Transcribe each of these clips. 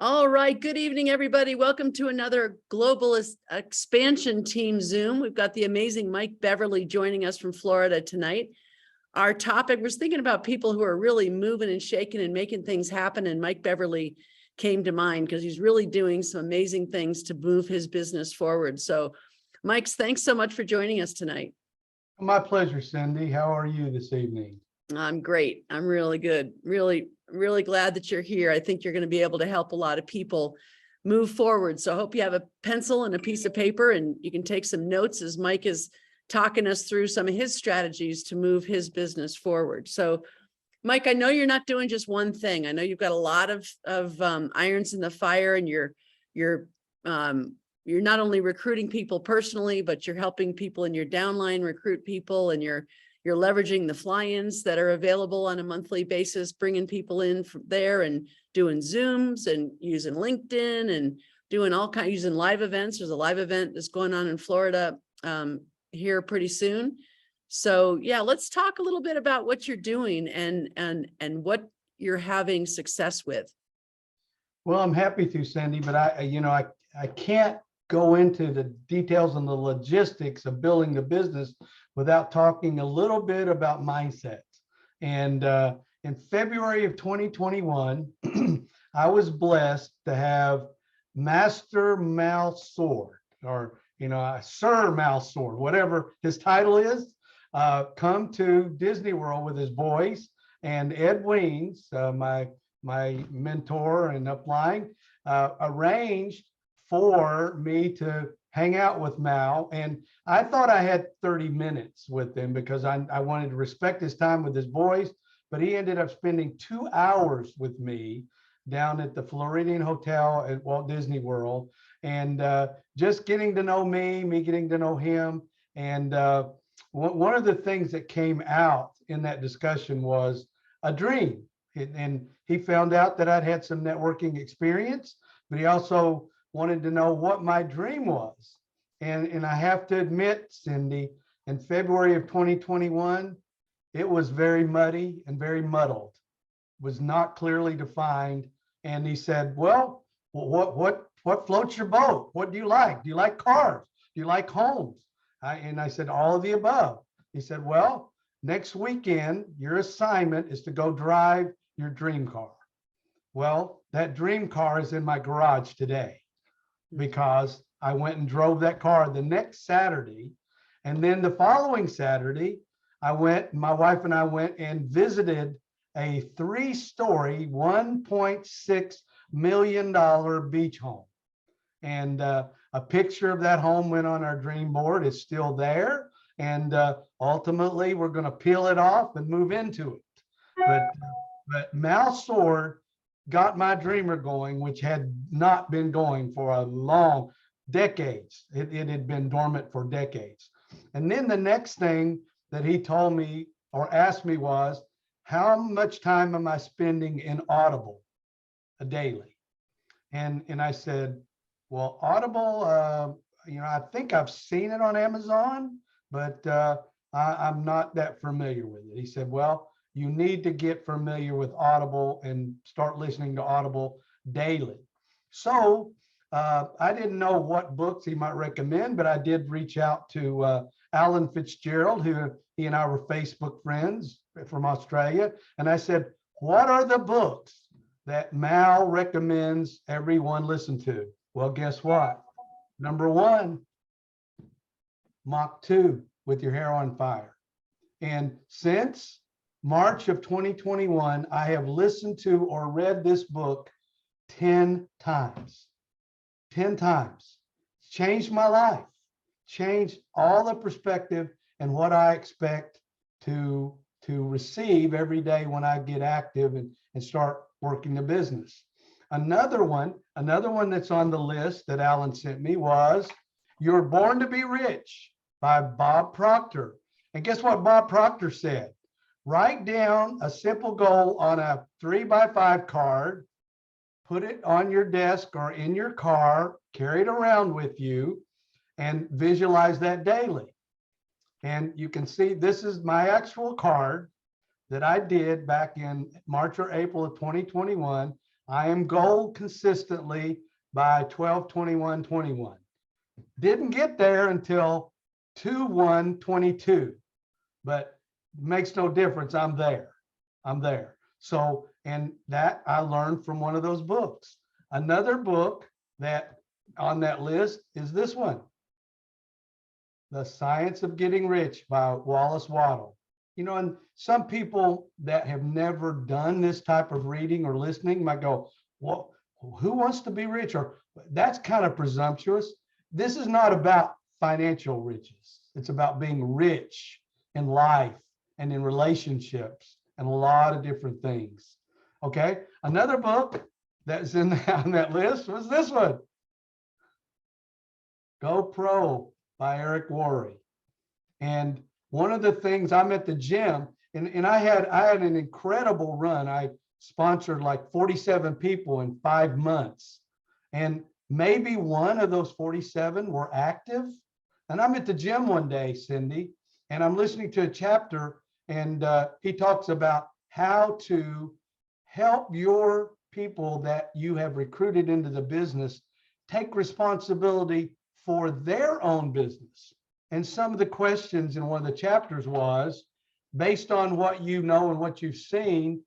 All right. Good evening, everybody. Welcome to another Global Expansion Team Zoom. We've got the amazing Mike Beverly joining us from Florida tonight. Our topic was thinking about people who are really moving and shaking and making things happen. And Mike Beverly came to mind because he's really doing some amazing things to move his business forward. So, Mike, thanks so much for joining us tonight. My pleasure, Cindy. How are you this evening? I'm great. I'm really good. Really glad that you're here. I think you're going to be able to help a lot of people move forward. So I hope you have a pencil and a piece of paper and you can take some notes as Mike is talking us through some of his strategies to move his business forward. So Mike, I know you're not doing just one thing. I know you've got a lot of irons in the fire, and you're not only recruiting people personally, but you're helping people in your downline recruit people, and you're leveraging the fly-ins that are available on a monthly basis, bringing people in from there and doing Zooms and using LinkedIn and doing all kinds, using live events. There's a live event that's going on in Florida here pretty soon. So yeah, let's talk a little bit about what you're doing and what you're having success with. Well, I'm happy to, Cindy, but I can't go into the details and the logistics of building the business without talking a little bit about mindset. And in February of 2021, I was blessed to have Master Mal Sword, or Sir Mal Sword, whatever his title is, come to Disney World with his boys, and Ed Weens, my mentor and upline, arranged for me to hang out with Mal. And I thought I had 30 minutes with him because I wanted to respect his time with his boys, but he ended up spending 2 hours with me down at the Floridian Hotel at Walt Disney World, and just getting to know me getting to know him. And one of the things that came out in that discussion was a dream. And he found out that I'd had some networking experience, but he also wanted to know what my dream was. And I have to admit, Cindy, in February of 2021, it was very muddy and very muddled, was not clearly defined. And he said, well, what floats your boat? What do you like? Do you like cars? Do you like homes? And I said, all of the above. He said, well, next weekend, your assignment is to go drive your dream car. Well, that dream car is in my garage today, because I went and drove that car the next Saturday. And then the following Saturday, my wife and I went and visited a 3-story, $1.6 million beach home. And a picture of that home went on our dream board. It's still there. And ultimately, we're going to peel it off and move into it. But Mal Sword got my dreamer going, which had not been going for a long decades. It had been dormant for decades. And then the next thing that he told me or asked me was, how much time am I spending in Audible daily? And I said, well, Audible, I think I've seen it on Amazon, but I'm not that familiar with it. He said, well, you need to get familiar with Audible and start listening to Audible daily. So I didn't know what books he might recommend, but I did reach out to Alan Fitzgerald, who he and I were Facebook friends from Australia. And I said, what are the books that Mal recommends everyone listen to? Well, guess what? Number 1, Mach 2, With Your Hair on Fire. And since March of 2021, I have listened to or read this book 10 times. 10 times. It's changed my life, changed all the perspective and what I expect to receive every day when I get active and start working the business. Another one that's on the list that Alan sent me was You're Born to Be Rich by Bob Proctor. And guess what Bob Proctor said? Write down a simple goal on a 3x5 card, put it on your desk or in your car, carry it around with you, and visualize that daily. And you can see this is my actual card that I did back in March or April of 2021. I am gold consistently by 12/21/21. Didn't get there until 2/1/22, but makes no difference. I'm there. I'm there. So, and that I learned from one of those books. Another book that on that list is this one, The Science of Getting Rich by Wallace Waddle. You know, and some people that have never done this type of reading or listening might go, well, who wants to be rich? Or that's kind of presumptuous. This is not about financial riches. It's about being rich in life and in relationships and a lot of different things. Okay. Another book that's on that list was this one, Go Pro by Eric Worre. And one of the things, I'm at the gym, and I had an incredible run. I sponsored like 47 people in 5 months. And maybe one of those 47 were active. And I'm at the gym one day, Cindy, and I'm listening to a chapter, and he talks about how to help your people that you have recruited into the business take responsibility for their own business. And some of the questions in one of the chapters was, based on what you know and what you've seen,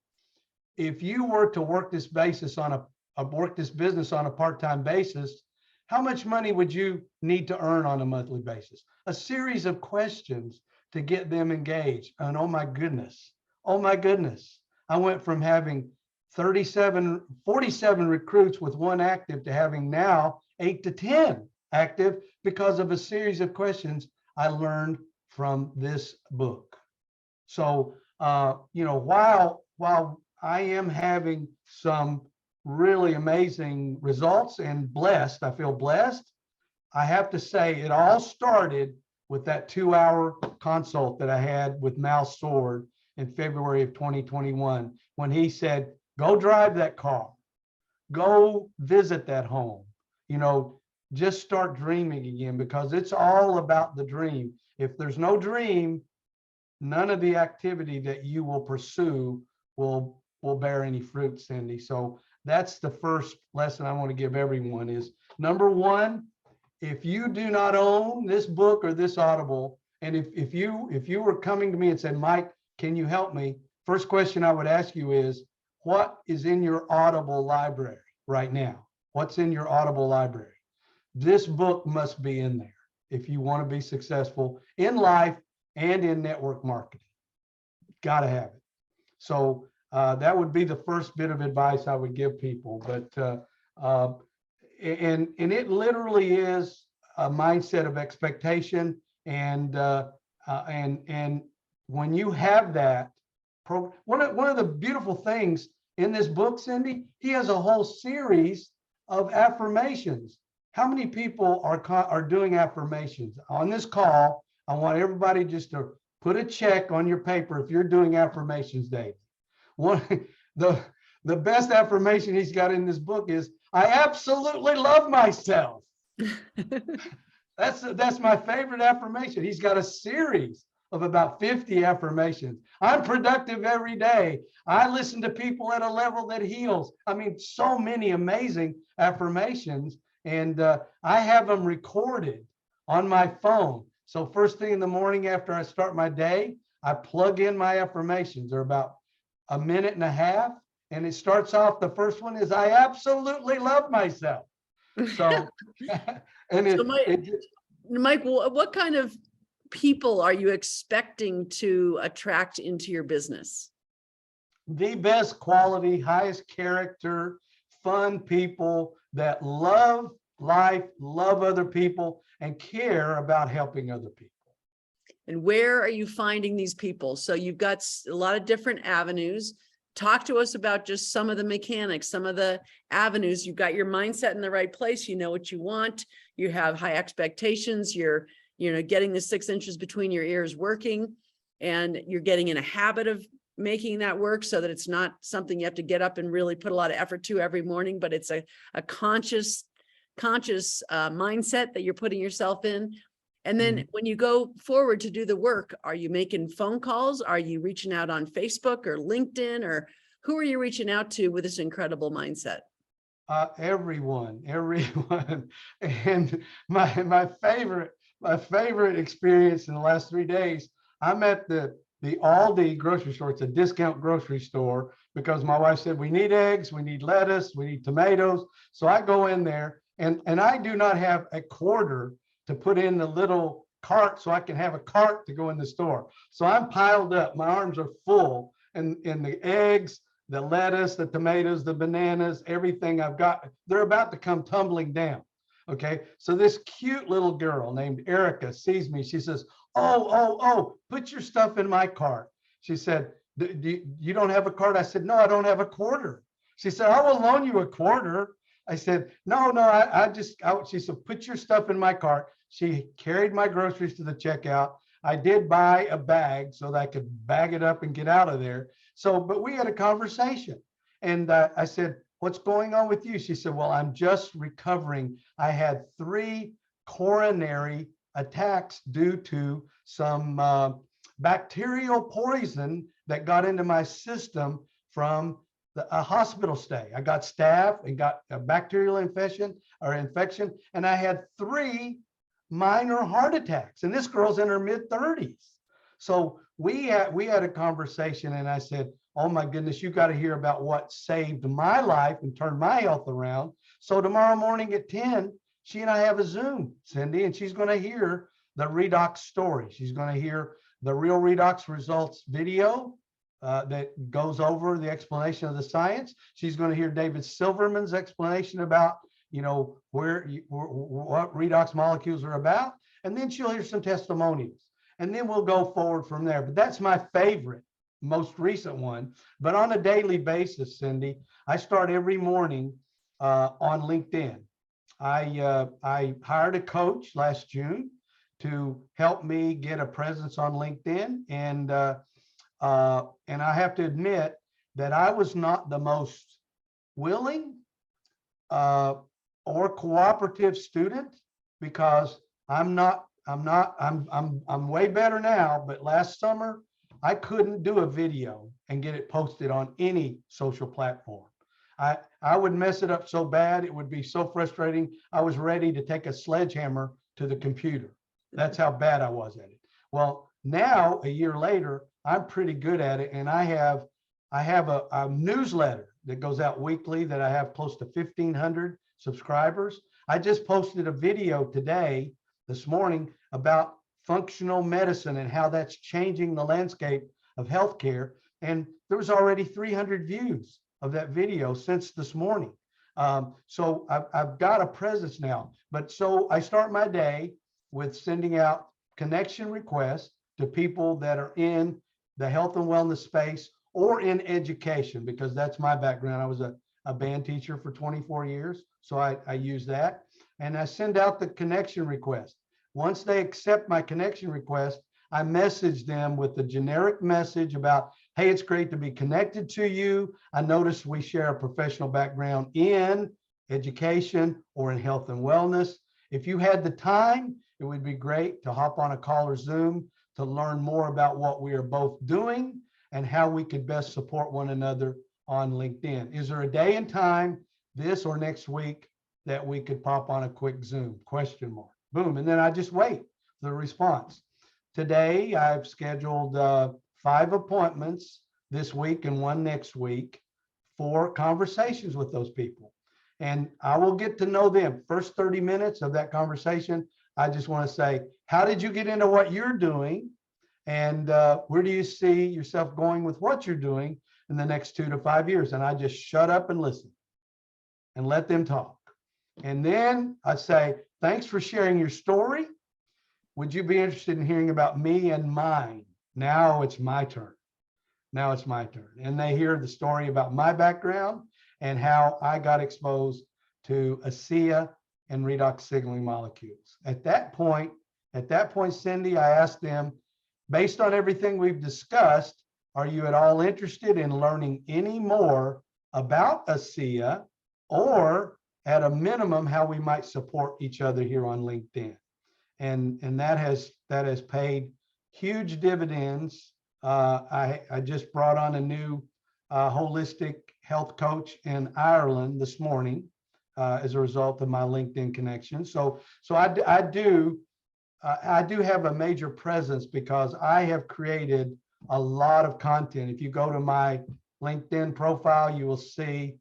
if you were to work this business on a part-time basis, how much money would you need to earn on a monthly basis? A series of questions to get them engaged. And oh my goodness, I went from having 47 recruits with one active to having now 8 to 10 active because of a series of questions I learned from this book. So, you know, while I am having some really amazing results and blessed, I feel blessed, I have to say it all started with that 2-hour consult that I had with Mal Sword in February of 2021, when he said, go drive that car, go visit that home, you know, just start dreaming again, because it's all about the dream. If there's no dream, none of the activity that you will pursue will bear any fruit, Cindy. So that's the first lesson I want to give everyone is, number one, if you do not own this book or this Audible, and if you were coming to me and said, Mike, can you help me? First question I would ask you is, what is in your Audible library right now? What's in your Audible library? This book must be in there if you want to be successful in life and in network marketing. Got to have it. So that would be the first bit of advice I would give people. But and it literally is a mindset of expectation, and when you have that, one of the beautiful things in this book, Cindy, he has a whole series of affirmations. How many people are doing affirmations on this call? I want everybody just to put a check on your paper if you're doing affirmations, Dave. The best affirmation he's got in this book is, I absolutely love myself. That's my favorite affirmation. He's got a series of about 50 affirmations. I'm productive every day. I listen to people at a level that heals. I mean, so many amazing affirmations. And I have them recorded on my phone. So first thing in the morning after I start my day, I plug in my affirmations. They're about a minute and a half. And it starts off, the first one is, I absolutely love myself. So, and So Mike, what kind of people are you expecting to attract into your business? The best quality, highest character, fun people that love life, love other people, and care about helping other people. And where are you finding these people? So you've got a lot of different avenues. Talk to us about just some of the mechanics, some of the avenues. You've got your mindset in the right place. You know what you want. You have high expectations. You're getting the 6 inches between your ears working, and you're getting in a habit of making that work so that it's not something you have to get up and really put a lot of effort to every morning, but it's a conscious mindset that you're putting yourself in. And then when you go forward to do the work, are you making phone calls? Are you reaching out on Facebook or LinkedIn, or Who are you reaching out to with this incredible mindset? Everyone. And my favorite experience in the last 3 days, I'm at the Aldi grocery store. It's a discount grocery store because my wife said, we need eggs, we need lettuce, we need tomatoes. So I go in there and I do not have a quarter to put in the little cart so I can have a cart to go in the store. So I'm piled up, my arms are full, and the eggs, the lettuce, the tomatoes, the bananas, everything I've got, they're about to come tumbling down. Okay. So this cute little girl named Erica sees me. She says, oh, put your stuff in my cart. She said, you don't have a cart? I said, no, I don't have a quarter. She said, I will loan you a quarter. I said, no, she said, put your stuff in my cart. She carried my groceries to the checkout. I did buy a bag so that I could bag it up and get out of there. So, but we had a conversation, and I said, what's going on with you? She said, well, I'm just recovering. I had 3 coronary attacks due to some bacterial poison that got into my system from a hospital stay. I got staph and got a bacterial infection, and I had 3 minor heart attacks. And this girl's in her mid-30s. So we had a conversation, and I said, oh my goodness, you got to hear about what saved my life and turned my health around. So tomorrow morning at 10, she and I have a Zoom, Cindy, and she's going to hear the redox story. She's going to hear the Real Redox Results video that goes over the explanation of the science. She's going to hear David Silverman's explanation about, what redox molecules are about. And then she'll hear some testimonials. And then we'll go forward from there. But that's my favorite, most recent one. But on a daily basis, Cindy, I start every morning on LinkedIn. I hired a coach last June to help me get a presence on LinkedIn. And I have to admit that I was not the most willing or cooperative student, because I'm way better now, but last summer I couldn't do a video and get it posted on any social platform. I would mess it up so bad, it would be so frustrating. I was ready to take a sledgehammer to the computer. That's how bad I was at it. Well, now a year later, I'm pretty good at it, and I have a newsletter that goes out weekly that I have close to 1,500 subscribers. I just posted a video this morning, about functional medicine and how that's changing the landscape of healthcare. And there was already 300 views of that video since this morning. So I've got a presence now. But so I start my day with sending out connection requests to people that are in the health and wellness space or in education, because that's my background. I was a band teacher for 24 years. So I use that, and I send out the connection request. Once they accept my connection request, I message them with the generic message about, hey, it's great to be connected to you. I noticed we share a professional background in education or in health and wellness. If you had the time, it would be great to hop on a call or Zoom to learn more about what we are both doing and how we could best support one another on LinkedIn. Is there a day and time, this or next week, that we could pop on a quick Zoom? ? Boom. And then I just wait for the response. Today, I've scheduled 5 appointments this week and 1 next week for conversations with those people. And I will get to know them. First 30 minutes of that conversation, I just want to say, how did you get into what you're doing? And where do you see yourself going with what you're doing in the next 2 to 5 years? And I just shut up and listen and let them talk. And then I say, thanks for sharing your story. Would you be interested in hearing about me and mine? Now it's my turn. Now it's my turn. And they hear the story about my background and how I got exposed to ASEA and redox signaling molecules. At that point, Cindy, I asked them, based on everything we've discussed, are you at all interested in learning any more about ASEA, or at a minimum, how we might support each other here on LinkedIn? And that has paid huge dividends. I just brought on a new holistic health coach in Ireland this morning as a result of my LinkedIn connection. So I do have a major presence because I have created a lot of content. If you go to my LinkedIn profile, you will see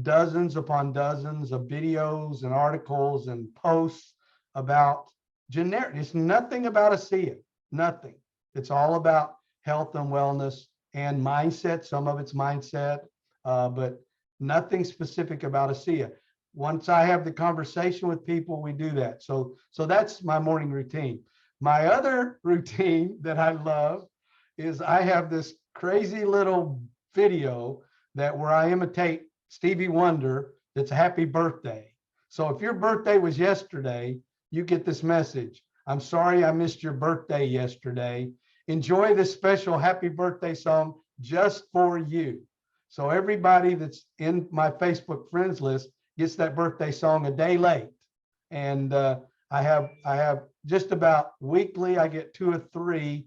dozens upon dozens of videos and articles and posts about generic. It's nothing about ASEA, nothing. It's all about health and wellness and mindset. Some of it's mindset, but nothing specific about ASEA. Once I have the conversation with people, we do that. So that's my morning routine. My other routine that I love is I have this crazy little video that where I imitate Stevie Wonder. That's a happy birthday. So if your birthday was yesterday, you get this message. I'm sorry I missed your birthday yesterday. Enjoy this special happy birthday song just for you. So everybody that's in my Facebook friends list gets that birthday song a day late. And I have just about weekly, I get 2 or 3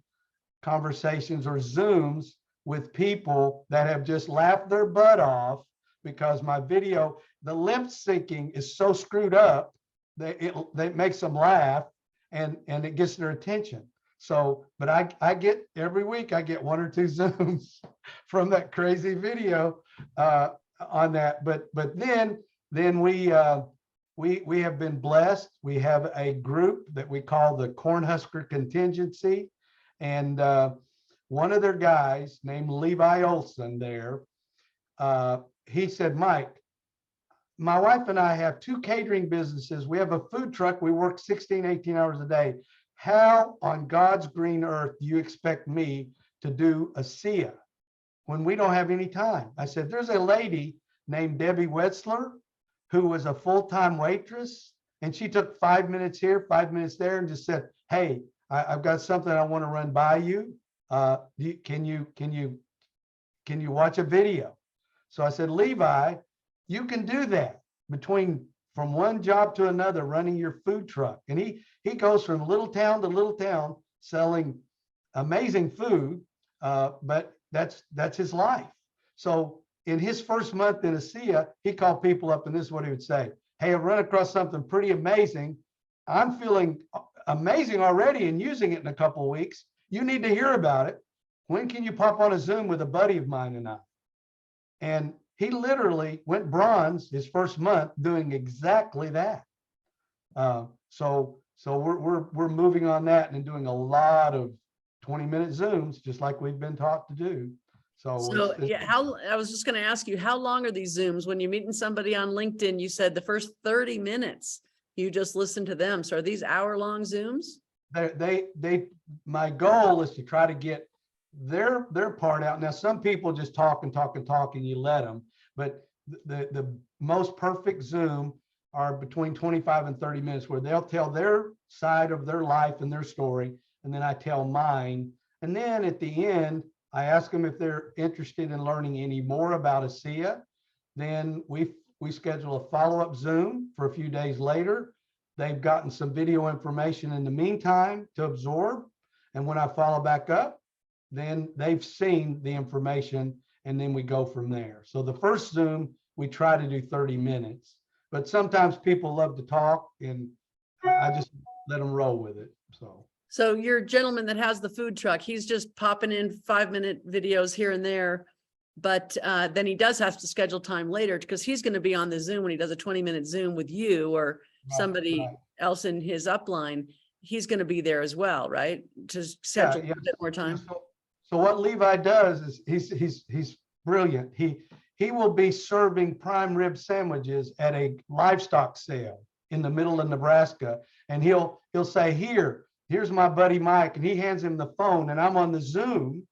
conversations or Zooms with people that have just laughed their butt off because my video, the lip syncing is so screwed up that it makes them laugh and it gets their attention. So, but I get every week, I get 1 or 2 Zooms from that crazy video on that. But then we have been blessed. We have a group that we call the Cornhusker Contingency. And one of their guys named Levi Olson there, he said, Mike, my wife and I have 2 catering businesses. We have a food truck. We work 16, 18 hours a day. How on God's green earth do you expect me to do ASEA when we don't have any time? I said, there's a lady named Debbie Wetzler who was a full-time waitress, and she took 5 minutes here, 5 minutes there, and just said, hey, I've got something I want to run by you. Can you watch a video? So I said, Levi, you can do that from one job to another, running your food truck. And he goes from little town to little town selling amazing food, but that's his life. So in his first month in ASEA, he called people up, and this is what he would say. Hey, I've run across something pretty amazing. I'm feeling amazing already and using it in a couple of weeks. You need to hear about it. When can you pop on a Zoom with a buddy of mine and I? And he literally went bronze his first month doing exactly that. So we're moving on that and doing a lot of 20-minute Zooms, just like we've been taught to do. So yeah, I was just going to ask you, how long are these Zooms? When you're meeting somebody on LinkedIn, you said the first 30 minutes, you just listen to them. So are these hour-long Zooms? My goal is to try to get their part out. Now, some people just talk and talk and talk and you let them, but the most perfect Zoom are between 25 and 30 minutes where they'll tell their side of their life and their story, and then I tell mine. And then at the end, I ask them if they're interested in learning any more about ASEA. Then we schedule a follow-up Zoom for a few days later. They've gotten some video information in the meantime to absorb. And when I follow back up, then they've seen the information, and then we go from there. So the first Zoom, we try to do 30 minutes, but sometimes people love to talk, and I just let them roll with it. So your gentleman that has the food truck, he's just popping in 5-minute videos here and there, but then he does have to schedule time later because he's going to be on the Zoom when he does a 20-minute Zoom with you or somebody else in his upline. He's going to be there as well, right? To schedule a bit more time. So what Levi does is he's brilliant. He will be serving prime rib sandwiches at a livestock sale in the middle of Nebraska, and he'll say, here's my buddy Mike, and he hands him the phone, and I'm on the Zoom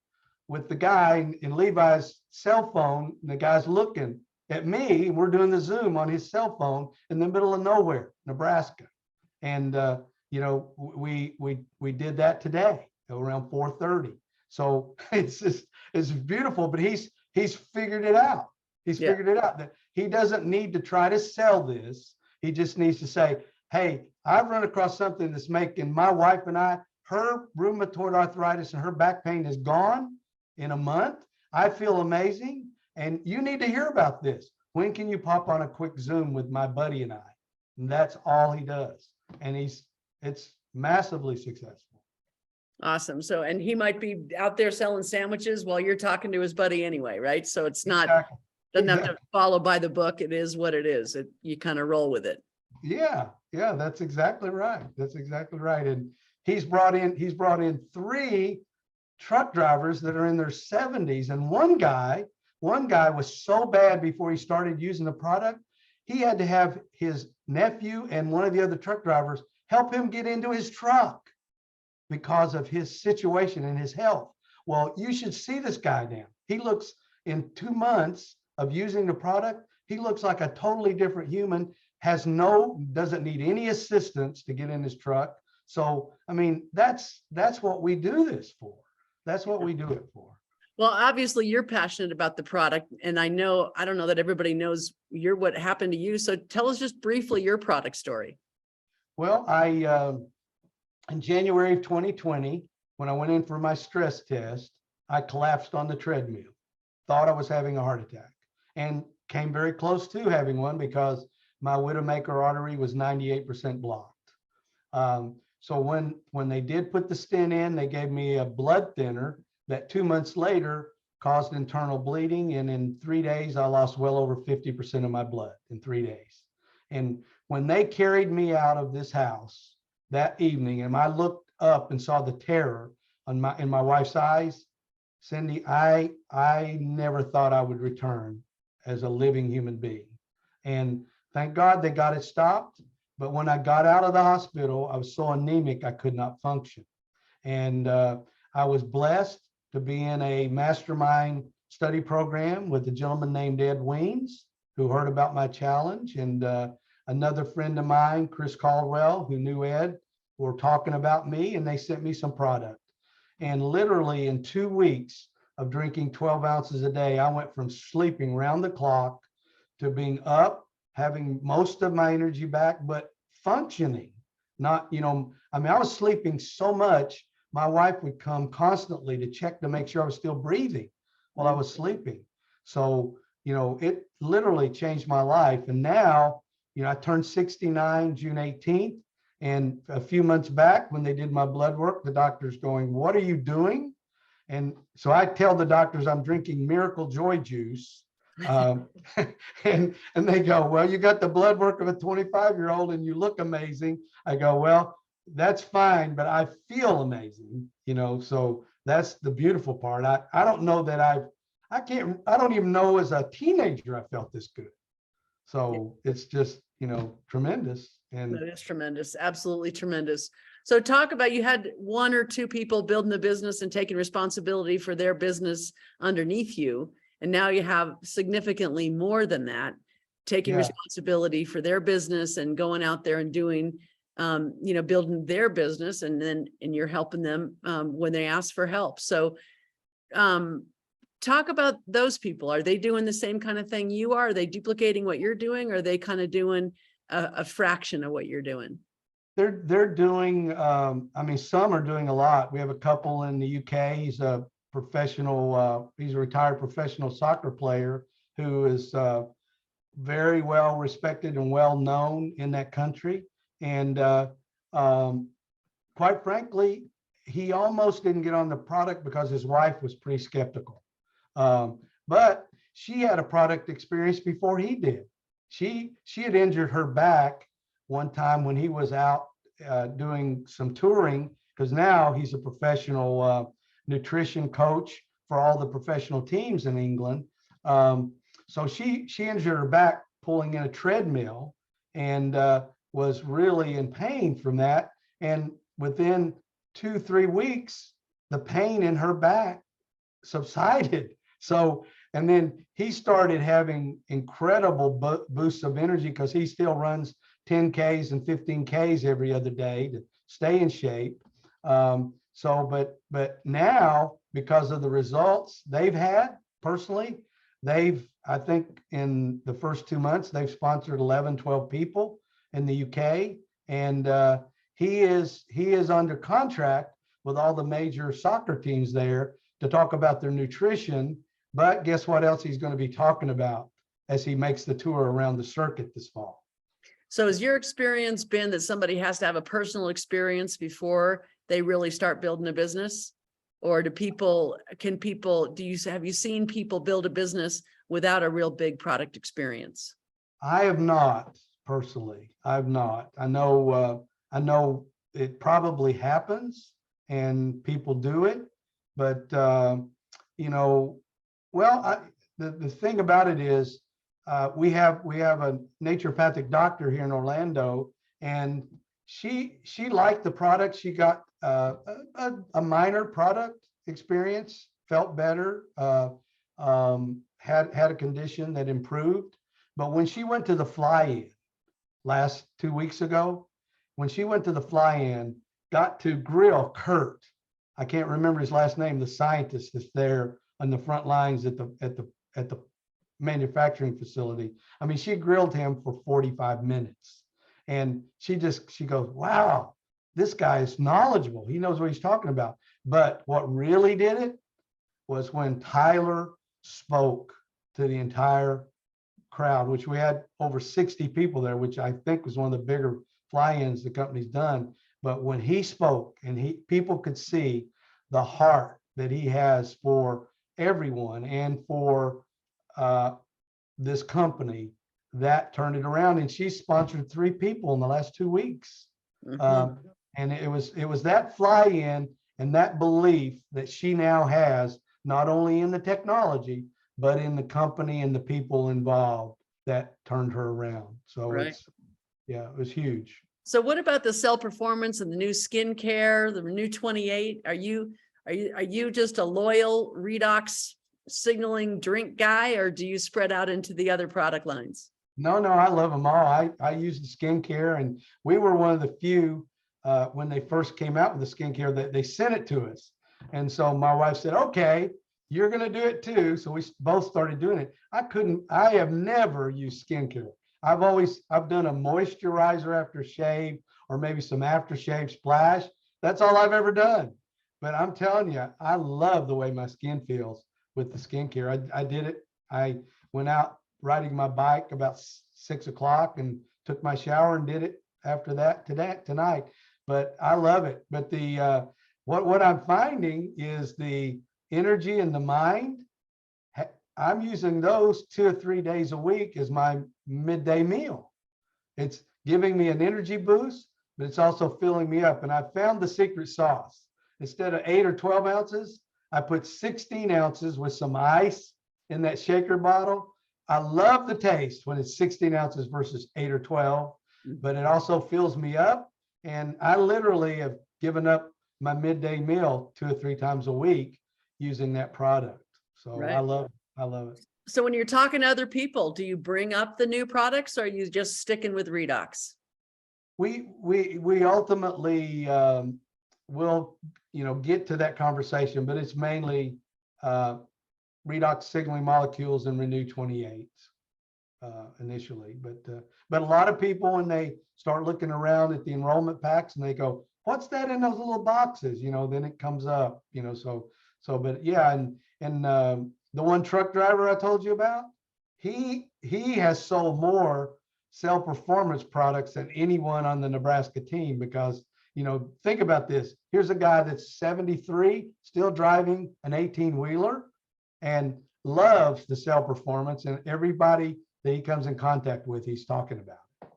with the guy in Levi's cell phone, and the guy's looking at me, and we're doing the Zoom on his cell phone in the middle of nowhere, Nebraska. And we did that today around 4:30. So it's beautiful, but he's figured it out. He's figured it out that he doesn't need to try to sell this. He just needs to say, hey, I've run across something that's making my wife and I, her rheumatoid arthritis and her back pain is gone in a month. I feel amazing. and you need to hear about this. When can you pop on a quick Zoom with my buddy and I? And that's all he does. And it's massively successful. Awesome. So, and he might be out there selling sandwiches while you're talking to his buddy anyway, right? So it's not, Exactly. doesn't have to Exactly. follow by the book. It is what it is. You kind of roll with it. Yeah, that's exactly right. That's exactly right. And he's brought in 3 truck drivers that are in their 70s. And one guy was so bad before he started using the product, he had to have his nephew and one of the other truck drivers help him get into his truck because of his situation and his health. Well, you should see this guy now. He looks, in 2 months of using the product, he looks like a totally different human, doesn't need any assistance to get in his truck. So, I mean, that's what we do this for. That's what we do it for. Well, obviously you're passionate about the product, and I don't know that everybody knows what happened to you. So tell us just briefly your product story. Well, in January of 2020, when I went in for my stress test, I collapsed on the treadmill, thought I was having a heart attack, and came very close to having one because my Widowmaker artery was 98% blocked. So when they did put the stent in, they gave me a blood thinner that 2 months later caused internal bleeding. And in 3 days, I lost well over 50% of my blood in 3 days. And when they carried me out of this house that evening, and I looked up and saw the terror in my wife's eyes, Cindy, I never thought I would return as a living human being. And thank God they got it stopped. But when I got out of the hospital, I was so anemic, I could not function. And I was blessed to be in a mastermind study program with a gentleman named Ed Weens, who heard about my challenge. And another friend of mine, Chris Caldwell, who knew Ed, were talking about me, and they sent me some product. And literally in 2 weeks of drinking 12 ounces a day, I went from sleeping round the clock to being up, having most of my energy back, but functioning. Not, I was sleeping so much, my wife would come constantly to check to make sure I was still breathing while I was sleeping. So, it literally changed my life. And now, I turned 69 June 18th. And a few months back, when they did my blood work, the doctor's going, "What are you doing?" And so I tell the doctors I'm drinking Miracle Joy Juice. And they go, "Well, you got the blood work of a 25-year-old and you look amazing." I go, "Well, that's fine, but I feel amazing." So that's the beautiful part. I don't know that I don't even know as a teenager I felt this good. So it's just, tremendous. And That is tremendous. Absolutely tremendous. So talk about, you had 1 or 2 people building the business and taking responsibility for their business underneath you. And now you have significantly more than that, taking responsibility for their business and going out there and doing, building their business. And you're helping them when they ask for help. So talk about those people. Are they doing the same kind of thing you are? Are they duplicating what you're doing? Or are they kind of doing a fraction of what you're doing? They're doing, some are doing a lot. We have a couple in the UK. He's a retired professional soccer player who is very well respected and well known in that country. And quite frankly, he almost didn't get on the product because his wife was pretty skeptical. But she had a product experience before he did. She had injured her back one time when he was out doing some touring, because now he's a professional nutrition coach for all the professional teams in England. So she injured her back pulling in a treadmill and was really in pain from that. And within 2-3 weeks, the pain in her back subsided. So, and then he started having incredible boosts of energy because he still runs 10Ks and 15Ks every other day to stay in shape. But now, because of the results they've had personally, I think in the first 2 months, they've sponsored 11, 12 people in the UK. And he is under contract with all the major soccer teams there to talk about their nutrition, But guess what else he's going to be talking about as he makes the tour around the circuit this fall? So has your experience been that somebody has to have a personal experience before they really start building a business? Or do people, have you seen people build a business without a real big product experience? I have not personally. I've not. I know it probably happens and people do it, but you know, well, the thing about it is we have a naturopathic doctor here in Orlando, and she liked the product. She got a minor product experience, felt better, had a condition that improved. But when she went to the fly-in last 2 weeks ago, when she went to the fly-in, got to grill Kurt. I can't remember his last name, the scientist that's there on the front lines at the manufacturing facility. I mean, she grilled him for 45 minutes. And she goes, wow, this guy is knowledgeable. He knows what he's talking about. But what really did it was when Tyler spoke to the entire crowd, which we had over 60 people there, which I think was one of the bigger fly-ins the company's done. But when he spoke and people could see the heart that he has for everyone and for this company, that turned it around. And she sponsored 3 people in the last 2 weeks. And it was that fly-in and that belief that she now has, not only in the technology, but in the company and the people involved, that turned her around. So Right. it was huge. So what about the cell performance and the new skincare, the new 28? Are you just a loyal redox signaling drink guy, or do you spread out into the other product lines? No, I love them all. I use the skincare, and we were one of the few when they first came out with the skincare that they sent it to us. And so my wife said, okay, you're going to do it too. So we both started doing it. I have never used skincare. I've done a moisturizer after shave, or maybe some aftershave splash. That's all I've ever done. But I'm telling you, I love the way my skin feels with the skincare. I did it. I went out riding my bike about 6 o'clock and took my shower and did it after that tonight. But I love it. But what I'm finding is the energy in the mind. I'm using those 2 or 3 days a week as my midday meal. It's giving me an energy boost, but it's also filling me up. And I found the secret sauce. Instead of 8 or 12 ounces, I put 16 ounces with some ice in that shaker bottle. I love the taste when it's 16 ounces versus 8 or 12, but it also fills me up. And I literally have given up my midday meal 2 or 3 times a week using that product. So Right. I love it. So when you're talking to other people, do you bring up the new products, or are you just sticking with redox? We ultimately will, get to that conversation, but it's mainly redox signaling molecules and Renew 28 initially. But a lot of people, when they start looking around at the enrollment packs and they go, what's that in those little boxes? Then it comes up, but yeah. And the one truck driver I told you about, he has sold more cell performance products than anyone on the Nebraska team, because think about this. Here's a guy that's 73, still driving an 18-wheeler and loves the cell performance, and everybody that he comes in contact with, he's talking about it.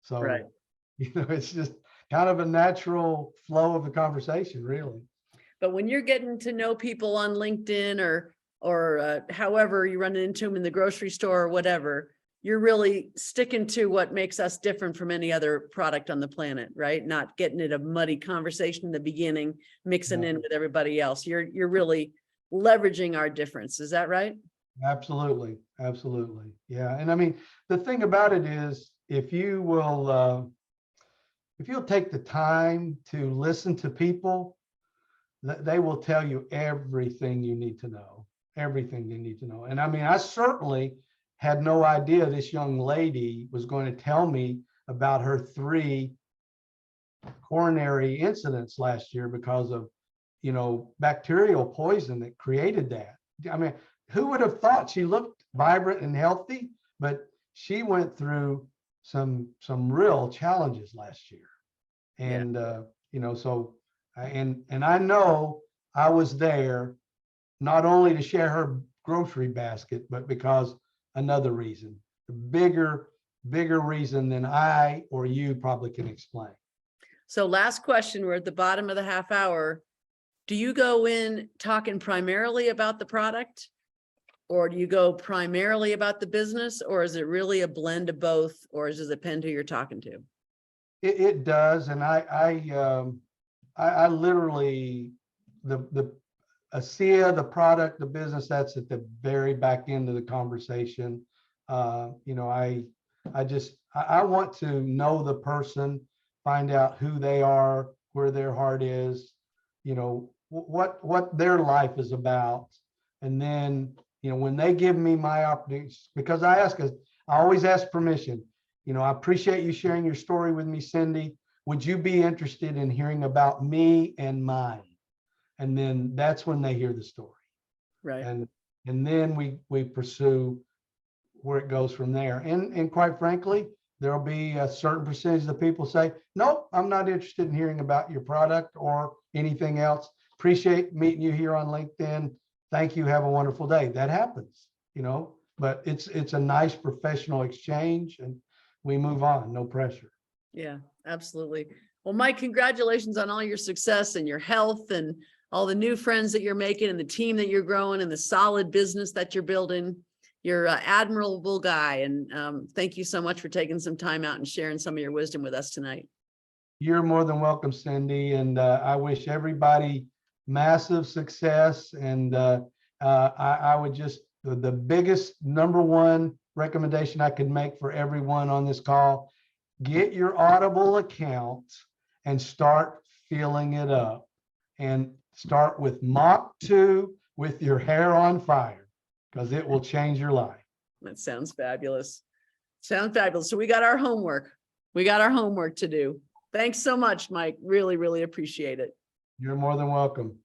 So, Right. It's just kind of a natural flow of the conversation, really. But when you're getting to know people on LinkedIn or however you run into them in the grocery store or whatever, you're really sticking to what makes us different from any other product on the planet, right? Not getting it a muddy conversation in the beginning, mixing in with everybody else. You're really leveraging our difference. Is that right? Absolutely. Yeah. And I mean, the thing about it is, if you'll take the time to listen to people, they will tell you everything you need to know, everything they need to know. And I mean, I certainly had no idea this young lady was going to tell me about her 3 coronary incidents last year because of, bacterial poison that created that. I mean, who would have thought she looked vibrant and healthy, but she went through some real challenges last year. Yeah. And, so, and I know I was there not only to share her grocery basket, but because another reason, the bigger reason than I or you probably can explain. So last question, we're at the bottom of the half hour. Do you go in talking primarily about the product? Or do you go primarily about the business, or is it really a blend of both, or does it depend who you're talking to? It does. And I literally, the ASEA, the product, the business, that's at the very back end of the conversation. I want to know the person, find out who they are, where their heart is, what their life is about. And then, when they give me my opportunities, because I always ask permission. I appreciate you sharing your story with me, Cindy. Would you be interested in hearing about me and mine? And then that's when they hear the story. Right. And then we pursue where it goes from there. And quite frankly, there'll be a certain percentage of the people say, nope, I'm not interested in hearing about your product or anything else. Appreciate meeting you here on LinkedIn. Thank you. Have a wonderful day. That happens, but it's a nice professional exchange, and we move on, no pressure. Yeah, absolutely. Well, Mike, congratulations on all your success and your health and all the new friends that you're making and the team that you're growing and the solid business that you're building. You're an admirable guy. And thank you so much for taking some time out and sharing some of your wisdom with us tonight. You're more than welcome, Cindy. And I wish everybody massive success. And I would just, the biggest number one recommendation I could make for everyone on this call, get your Audible account and start filling it up, and start with Mach 2 with your hair on fire, because it will change your life. That sounds fabulous. Sounds fabulous. So we got our homework. We got our homework to do. Thanks so much, Mike. Really, really appreciate it. You're more than welcome.